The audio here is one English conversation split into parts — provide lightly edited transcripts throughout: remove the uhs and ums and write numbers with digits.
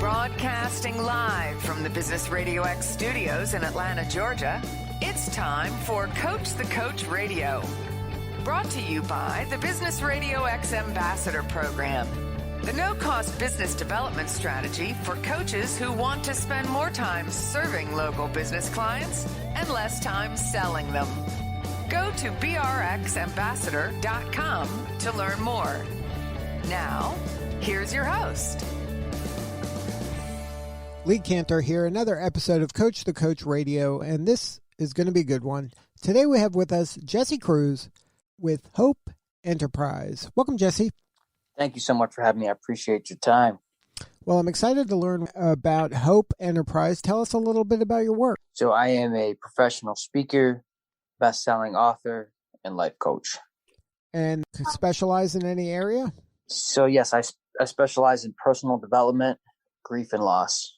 Broadcasting live from the Business RadioX studios in Atlanta, Georgia, it's time for Coach the Coach Radio. Brought to you by the Business RadioX Ambassador Program, the no-cost business development strategy for coaches who want to spend more time serving local business clients and less time selling them. Go to brxambassador.com to learn more. Now, here's your host. Lee Cantor here, another episode of Coach the Coach Radio, and this is going to be a good one. Today we have with us Jesse Cruz with H.O.P.E Enterprise. Welcome, Jesse. Thank you so much for having me. I appreciate your time. Well, I'm excited to learn about H.O.P.E Enterprise. Tell us a little bit about your work. So I am a professional speaker, best-selling author, and life coach. And specialize in any area? So yes, I specialize in personal development, grief, and loss.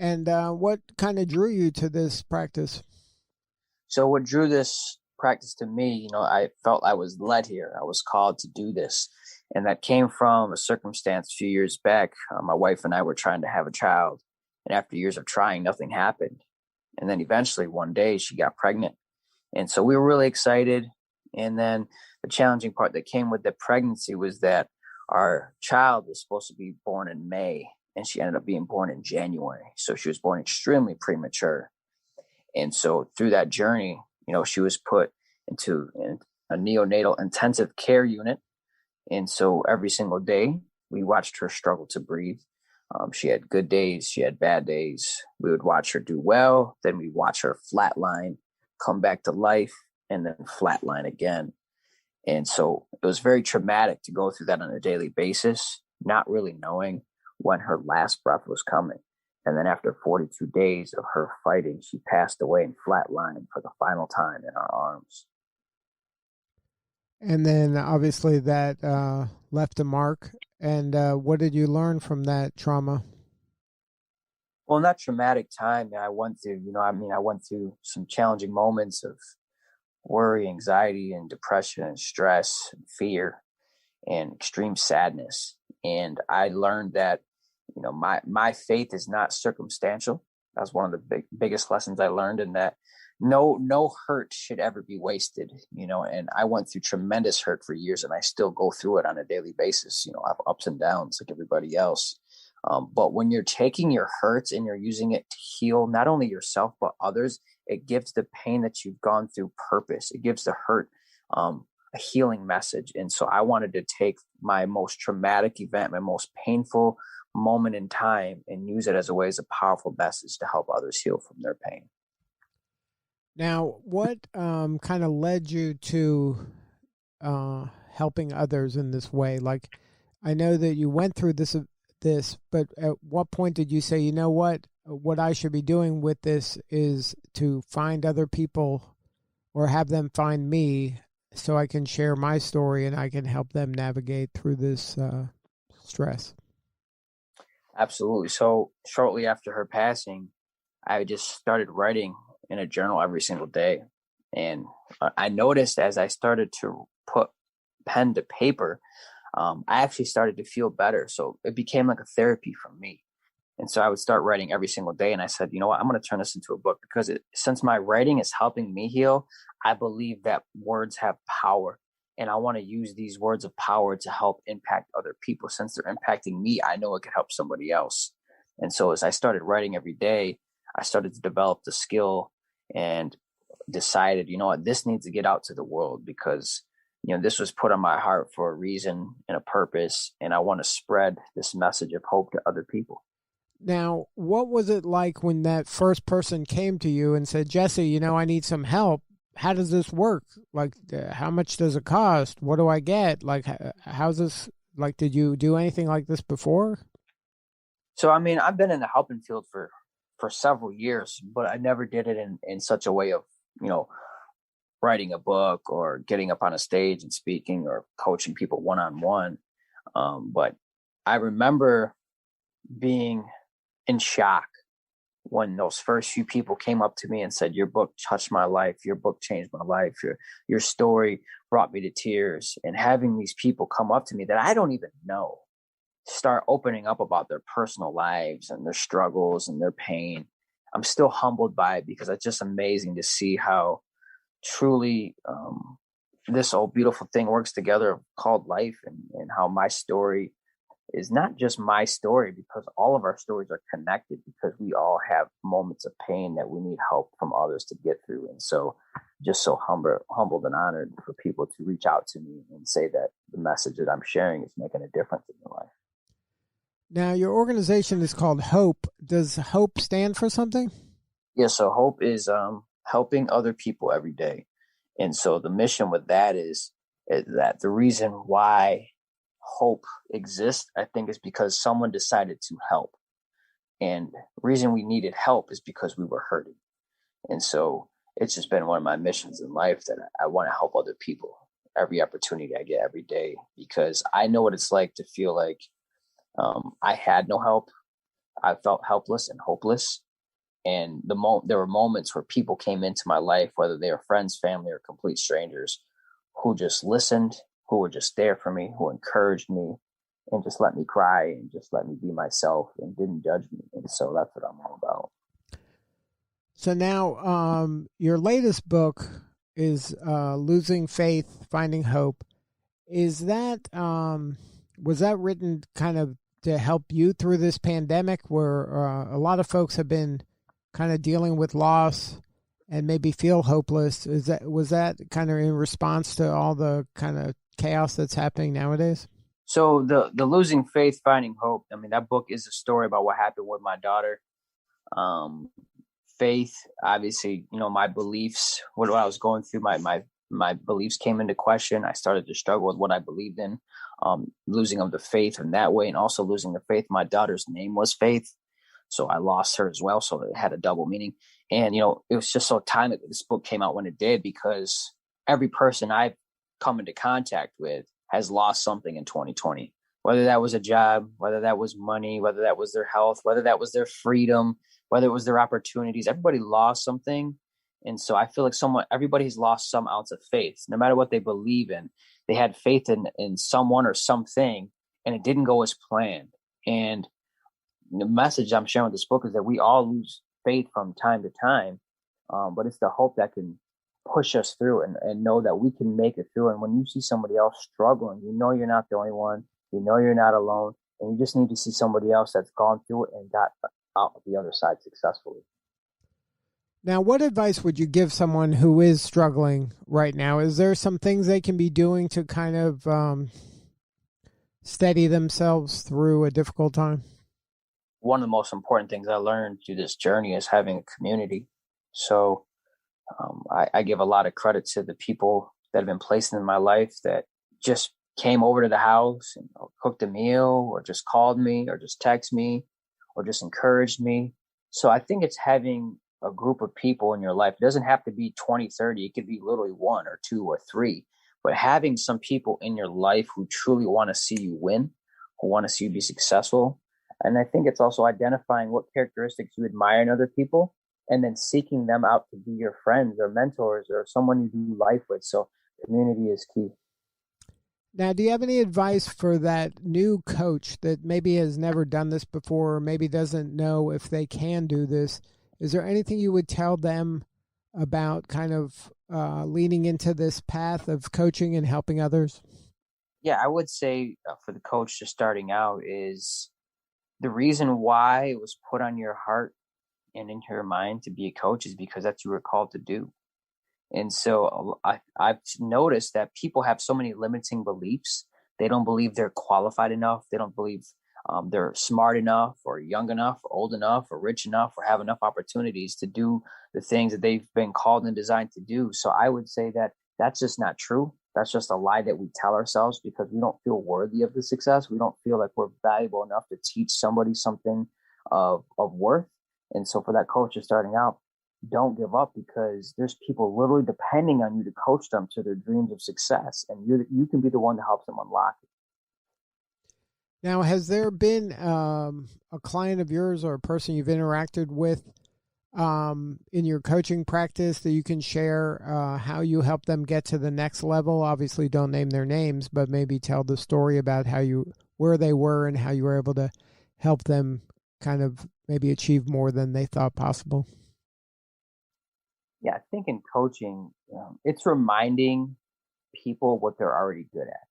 And what kind of drew you to this practice? So what drew this practice to me, I felt I was led here. I was called to do this. And that came from a circumstance a few years back. My wife and I were trying to have a child. And after years of trying, nothing happened. And then eventually one day she got pregnant. And so we were really excited. And then the challenging part that came with the pregnancy was that our child was supposed to be born in May. And she ended up being born in January. So she was born extremely premature. And so through that journey, she was put into a neonatal intensive care unit. And so every single day we watched her struggle to breathe. She had good days. She had bad days. We would watch her do well. Then we watch her flatline, come back to life, and then flatline again. And so it was very traumatic to go through that on a daily basis, not really knowing when her last breath was coming. And then after 42 days of her fighting, she passed away in flatline for the final time in our arms. And then obviously that left a mark. And what did you learn from that trauma? Well, in that traumatic time I went through, I went through some challenging moments of worry, anxiety, and depression, and stress, and fear, and extreme sadness. And I learned that my faith is not circumstantial. That's one of the biggest lessons I learned, and that no hurt should ever be wasted, and I went through tremendous hurt for years, and I still go through it on a daily basis. I have ups and downs like everybody else. But when you're taking your hurts and you're using it to heal not only yourself, but others, it gives the pain that you've gone through purpose. It gives the hurt a healing message. And so I wanted to take my most traumatic event, my most painful moment in time, and use it as a way, as a powerful message to help others heal from their pain. Now, what kind of led you to helping others in this way? Like, I know that you went through this, but at what point did you say, what I should be doing with this is to find other people or have them find me so I can share my story and I can help them navigate through this stress? Absolutely. So shortly after her passing, I just started writing in a journal every single day. And I noticed as I started to put pen to paper, I actually started to feel better. So it became like a therapy for me. And so I would start writing every single day. And I said, you know what, I'm going to turn this into a book, because since my writing is helping me heal, I believe that words have power. And I want to use these words of power to help impact other people. Since they're impacting me, I know it could help somebody else. And so as I started writing every day, I started to develop the skill and decided, this needs to get out to the world, because, this was put on my heart for a reason and a purpose. And I want to spread this message of hope to other people. Now, what was it like when that first person came to you and said, Jesse, I need some help? How does this work? Like, how much does it cost? What do I get? Like, how's this? Like, did you do anything like this before? So, I've been in the helping field for several years, but I never did it in such a way of, writing a book or getting up on a stage and speaking or coaching people one-on-one. But I remember being in shock when those first few people came up to me and said, your book touched my life. Your book changed my life. Your story brought me to tears. And having these people come up to me that I don't even know start opening up about their personal lives and their struggles and their pain, I'm still humbled by it, because it's just amazing to see how truly this old beautiful thing works together called life, and how my story is not just my story, because all of our stories are connected, because we all have moments of pain that we need help from others to get through. And so just so humbled and honored for people to reach out to me and say that the message that I'm sharing is making a difference in their life. Now, your organization is called Hope. Does Hope stand for something? Yeah, so Hope is helping other people every day. And so the mission with that is that the reason why Hope exists, I think, is because someone decided to help. And the reason we needed help is because we were hurting. And so it's just been one of my missions in life that I want to help other people every opportunity I get every day, because I know what it's like to feel like I had no help. I felt helpless and hopeless. And there were moments where people came into my life, whether they were friends, family, or complete strangers, who just listened, who were just there for me, who encouraged me, and just let me cry and just let me be myself and didn't judge me. And so that's what I'm all about. So now your latest book is Losing Faith, Finding Hope. Is that was that written kind of to help you through this pandemic, where a lot of folks have been kind of dealing with loss and maybe feel hopeless? Was that kind of in response to all the kind of chaos that's happening nowadays? So the Losing Faith, Finding Hope, I mean, that book is a story about what happened with my daughter. Faith, obviously, my beliefs, what I was going through, my beliefs came into question. I started to struggle with what I believed in, losing of the faith in that way, and also losing the faith. My daughter's name was Faith, so I lost her as well. So it had a double meaning. And, it was just so timely that this book came out when it did, because every person I've come into contact with has lost something in 2020, whether that was a job, whether that was money, whether that was their health, whether that was their freedom, whether it was their opportunities. Everybody lost something. And so I feel like everybody's lost some ounce of faith, no matter what they believe in. They had faith in someone or something, and it didn't go as planned. And the message I'm sharing with this book is that we all lose faith from time to time, but it's the hope that can push us through and know that we can make it through. And when you see somebody else struggling, you're not the only one, you're not alone, and you just need to see somebody else that's gone through it and got out the other side successfully. Now, what advice would you give someone who is struggling right now? Is there some things they can be doing to kind of steady themselves through a difficult time? One of the most important things I learned through this journey is having a community. So I give a lot of credit to the people that have been placed in my life that just came over to the house and cooked a meal, or just called me, or just texted me, or just encouraged me. So I think it's having a group of people in your life. It doesn't have to be 20, 30. It could be literally 1 or 2 or 3. But having some people in your life who truly want to see you win, who want to see you be successful. And I think it's also identifying what characteristics you admire in other people, and then seeking them out to be your friends or mentors or someone you do life with. So community is key. Now, do you have any advice for that new coach that maybe has never done this before, or maybe doesn't know if they can do this? Is there anything you would tell them about kind of leaning into this path of coaching and helping others? Yeah, I would say for the coach just starting out is the reason why it was put on your heart and into your mind to be a coach is because that's what you were called to do. And so I've noticed that people have so many limiting beliefs. They don't believe they're qualified enough. They don't believe they're smart enough, or young enough, or old enough, or rich enough, or have enough opportunities to do the things that they've been called and designed to do. So I would say that that's just not true. That's just a lie that we tell ourselves, because we don't feel worthy of the success. We don't feel like we're valuable enough to teach somebody something of worth. And so for that coach just starting out, don't give up, because there's people literally depending on you to coach them to their dreams of success. And you can be the one to help them unlock it. Now, has there been a client of yours or a person you've interacted with in your coaching practice that you can share how you help them get to the next level? Obviously, don't name their names, but maybe tell the story about how you where they were and how you were able to help them kind of maybe achieve more than they thought possible? Yeah, I think in coaching, it's reminding people what they're already good at.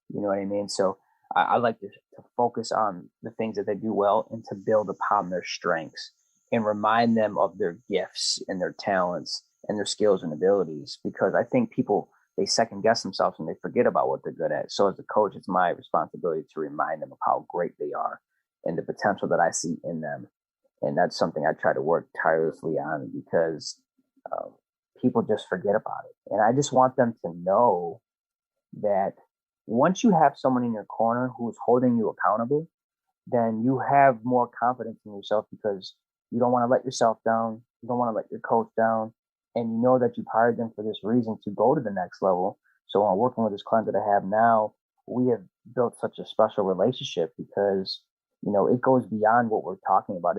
You know what I mean? So I like to focus on the things that they do well and to build upon their strengths and remind them of their gifts and their talents and their skills and abilities. Because I think people, they second guess themselves and they forget about what they're good at. So as a coach, it's my responsibility to remind them of how great they are and the potential that I see in them. And that's something I try to work tirelessly on because people just forget about it. And I just want them to know that once you have someone in your corner who's holding you accountable, then you have more confidence in yourself because you don't want to let yourself down. You don't want to let your coach down. And you know that you've hired them for this reason to go to the next level. So when working with this client that I have now, we have built such a special relationship because, it goes beyond what we're talking about.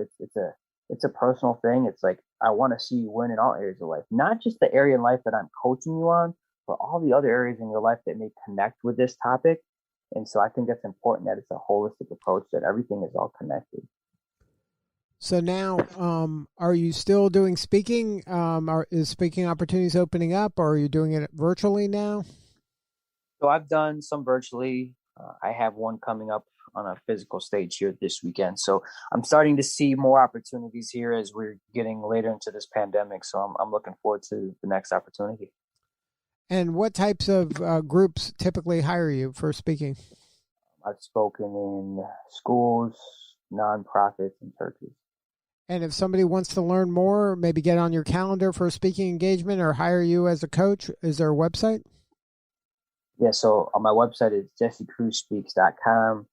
It's a personal thing. It's like, I want to see you win in all areas of life, not just the area in life that I'm coaching you on, but all the other areas in your life that may connect with this topic. And so I think that's important that it's a holistic approach, that everything is all connected. So now, are you still doing speaking? Is speaking opportunities opening up, or are you doing it virtually now? So I've done some virtually. I have one coming up on a physical stage here this weekend. So I'm starting to see more opportunities here as we're getting later into this pandemic. So I'm looking forward to the next opportunity. And what types of groups typically hire you for speaking? I've spoken in schools, nonprofits, and churches. And if somebody wants to learn more, maybe get on your calendar for a speaking engagement or hire you as a coach, is there a website? Yeah, so on my website is jessecruzspeaks.com.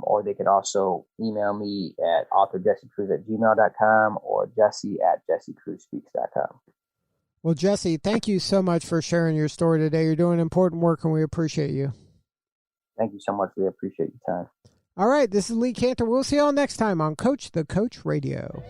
Or they could also email me at authorjessecruz@gmail.com or jesse@jessecruzspeaks.com. Well, Jesse, thank you so much for sharing your story today. You're doing important work, and we appreciate you. Thank you so much. We appreciate your time. All right, this is Lee Cantor. We'll see you all next time on Coach the Coach Radio.